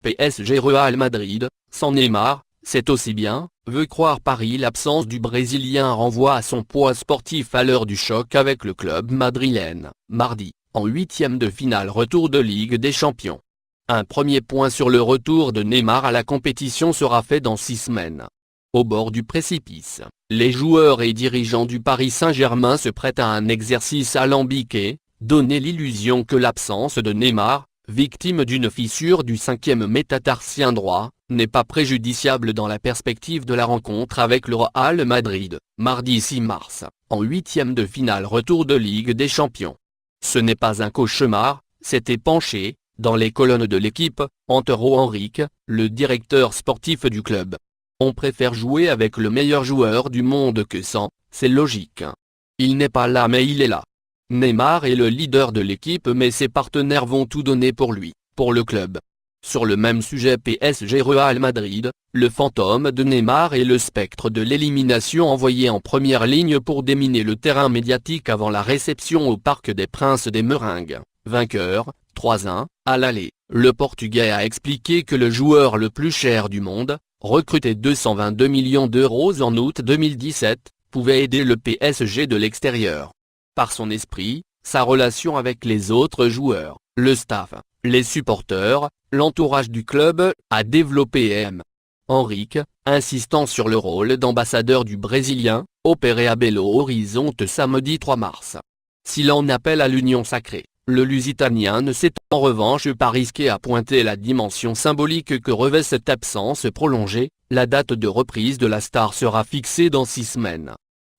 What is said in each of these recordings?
PSG Real Madrid, sans Neymar, c'est aussi bien, veut croire Paris. L'absence du Brésilien renvoie à son poids sportif à l'heure du choc avec le club madrilène, mardi, en huitième de finale retour de Ligue des Champions. Un premier point sur le retour de Neymar à la compétition sera fait dans 6 semaines. Au bord du précipice, les joueurs et dirigeants du Paris Saint-Germain se prêtent à un exercice alambiqué, donner l'illusion que l'absence de Neymar, victime d'une fissure du 5e métatarsien droit, n'est pas préjudiciable dans la perspective de la rencontre avec le Real Madrid, mardi 6 mars, en huitième de finale retour de Ligue des Champions. Ce n'est pas un cauchemar, s'est épanché, dans les colonnes de l'équipe, Antero Henrique, le directeur sportif du club. On préfère jouer avec le meilleur joueur du monde que sans, c'est logique. Il n'est pas là mais il est là. Neymar est le leader de l'équipe mais ses partenaires vont tout donner pour lui, pour le club. Sur le même sujet PSG Real Madrid, le fantôme de Neymar est le spectre de l'élimination envoyé en première ligne pour déminer le terrain médiatique avant la réception au Parc des Princes des Meringues, vainqueur, 3-1, à l'aller. Le Portugais a expliqué que le joueur le plus cher du monde, recruté 222 millions d'euros en août 2017, pouvait aider le PSG de l'extérieur. Par son esprit, sa relation avec les autres joueurs, le staff, les supporters, l'entourage du club, a développé M. Henrique, insistant sur le rôle d'ambassadeur du Brésilien, opéré à Belo Horizonte samedi 3 mars. S'il en appelle à l'union sacrée, le Lusitanien ne s'est en revanche pas risqué à pointer la dimension symbolique que revêt cette absence prolongée. La date de reprise de la star sera fixée dans 6 semaines.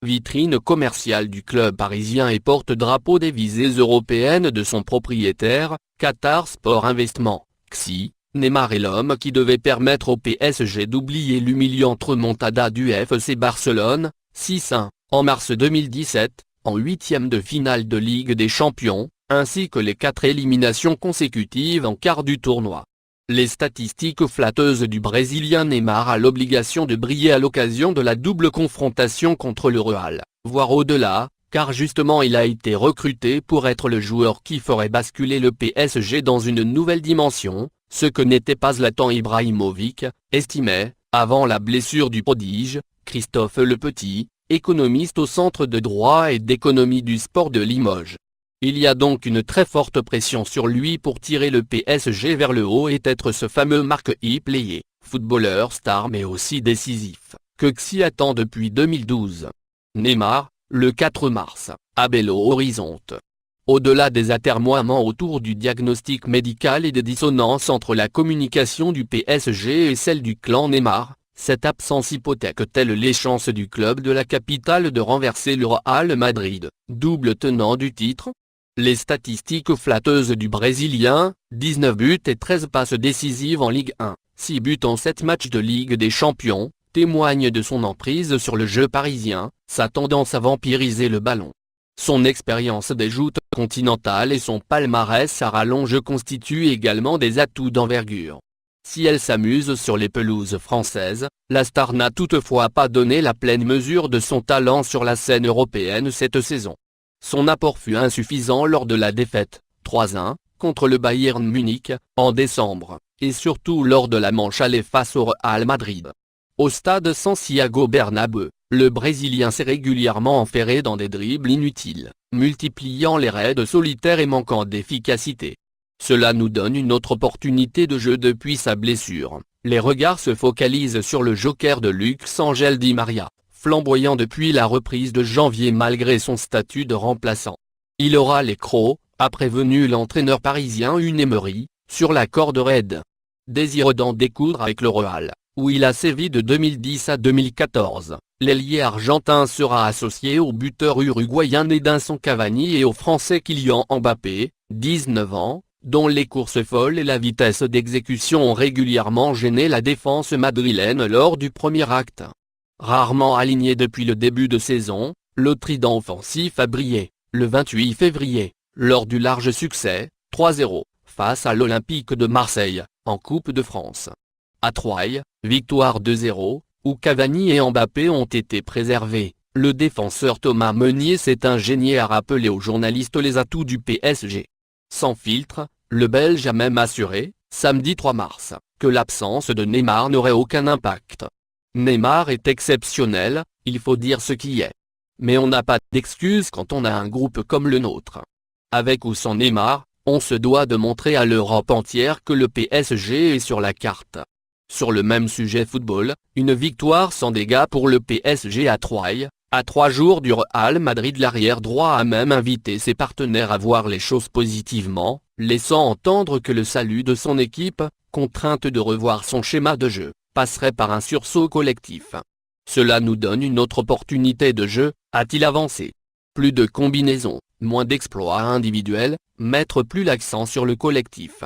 Vitrine commerciale du club parisien et porte-drapeau des visées européennes de son propriétaire, Qatar Sport Investissement, QSI, Neymar est l'homme qui devait permettre au PSG d'oublier l'humiliante remontada du FC Barcelone, 6-1, en mars 2017, en huitième de finale de Ligue des Champions, ainsi que les 4 éliminations consécutives en quart du tournoi. Les statistiques flatteuses du Brésilien Neymar a l'obligation de briller à l'occasion de la double confrontation contre le Real, voire au-delà, car justement il a été recruté pour être le joueur qui ferait basculer le PSG dans une nouvelle dimension, ce que n'était pas Zlatan Ibrahimovic, estimait, avant la blessure du prodige, Christophe Lepetit, économiste au Centre de droit et d'économie du sport de Limoges. Il y a donc une très forte pression sur lui pour tirer le PSG vers le haut et être ce fameux marquee player, footballeur star mais aussi décisif, que QSI attend depuis 2012. Neymar, le 4 mars, à Belo Horizonte. Au-delà des atermoiements autour du diagnostic médical et des dissonances entre la communication du PSG et celle du clan Neymar, cette absence hypothèque-t-elle les chances du club de la capitale de renverser le Real Madrid, double tenant du titre ? Les statistiques flatteuses du Brésilien, 19 buts et 13 passes décisives en Ligue 1, 6 buts en 7 matchs de Ligue des Champions, témoignent de son emprise sur le jeu parisien, sa tendance à vampiriser le ballon. Son expérience des joutes continentales et son palmarès à rallonge constituent également des atouts d'envergure. Si elle s'amuse sur les pelouses françaises, la star n'a toutefois pas donné la pleine mesure de son talent sur la scène européenne cette saison. Son apport fut insuffisant lors de la défaite, 3-1, contre le Bayern Munich, en décembre, et surtout lors de la manche aller face au Real Madrid. Au stade Santiago Bernabéu, le Brésilien s'est régulièrement enferré dans des dribbles inutiles, multipliant les raids solitaires et manquant d'efficacité. Cela nous donne une autre opportunité de jeu depuis sa blessure. Les regards se focalisent sur le joker de luxe Ángel Di María, flamboyant depuis la reprise de janvier malgré son statut de remplaçant. Il aura les crocs, a prévenu l'entraîneur parisien Unai Emery, sur la corde raide. Désireux d'en découdre avec le Real, où il a sévi de 2010 à 2014, l'ailier argentin sera associé au buteur uruguayen Edinson Cavani et au français Kylian Mbappé, 19 ans, dont les courses folles et la vitesse d'exécution ont régulièrement gêné la défense madrilène lors du premier acte. Rarement aligné depuis le début de saison, le trident offensif a brillé, le 28 février, lors du large succès, 3-0, face à l'Olympique de Marseille, en Coupe de France. À Troyes, victoire 2-0, où Cavani et Mbappé ont été préservés, le défenseur Thomas Meunier s'est ingénié à rappeler aux journalistes les atouts du PSG. Sans filtre, le Belge a même assuré, samedi 3 mars, que l'absence de Neymar n'aurait aucun impact. Neymar est exceptionnel, il faut dire ce qui est. Mais on n'a pas d'excuse quand on a un groupe comme le nôtre. Avec ou sans Neymar, on se doit de montrer à l'Europe entière que le PSG est sur la carte. Sur le même sujet football, une victoire sans dégâts pour le PSG à Troyes. À 3 jours du Real Madrid, l'arrière droit a même invité ses partenaires à voir les choses positivement, laissant entendre que le salut de son équipe, contrainte de revoir son schéma de jeu, passerait par un sursaut collectif. Cela nous donne une autre opportunité de jeu, a-t-il avancé. Plus de combinaisons, moins d'exploits individuels, mettre plus l'accent sur le collectif.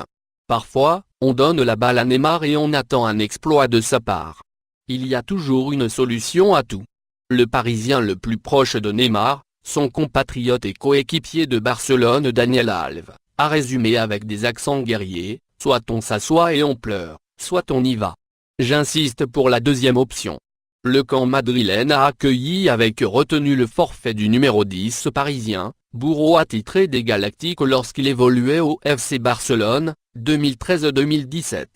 Parfois, on donne la balle à Neymar et on attend un exploit de sa part. Il y a toujours une solution à tout. Le Parisien le plus proche de Neymar, son compatriote et coéquipier de Barcelone Daniel Alves, a résumé avec des accents guerriers, soit on s'assoit et on pleure, soit on y va. J'insiste pour la deuxième option. Le camp madrilène a accueilli avec retenue le forfait du numéro 10 parisien, bourreau attitré des Galactiques lorsqu'il évoluait au FC Barcelone, 2013-2017.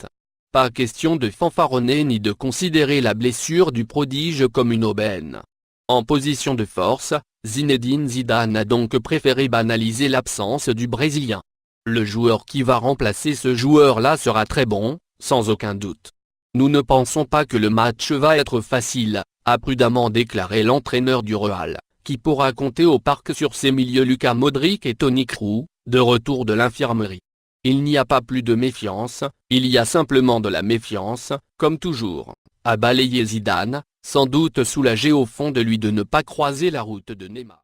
Pas question de fanfaronner ni de considérer la blessure du prodige comme une aubaine. En position de force, Zinedine Zidane a donc préféré banaliser l'absence du Brésilien. Le joueur qui va remplacer ce joueur-là sera très bon, sans aucun doute. Nous ne pensons pas que le match va être facile, a prudemment déclaré l'entraîneur du Real, qui pourra compter au parc sur ses milieux Luka Modric et Toni Kroos, de retour de l'infirmerie. Il n'y a pas plus de méfiance, il y a simplement de la méfiance, comme toujours, a balayé Zidane, sans doute soulagé au fond de lui de ne pas croiser la route de Neymar.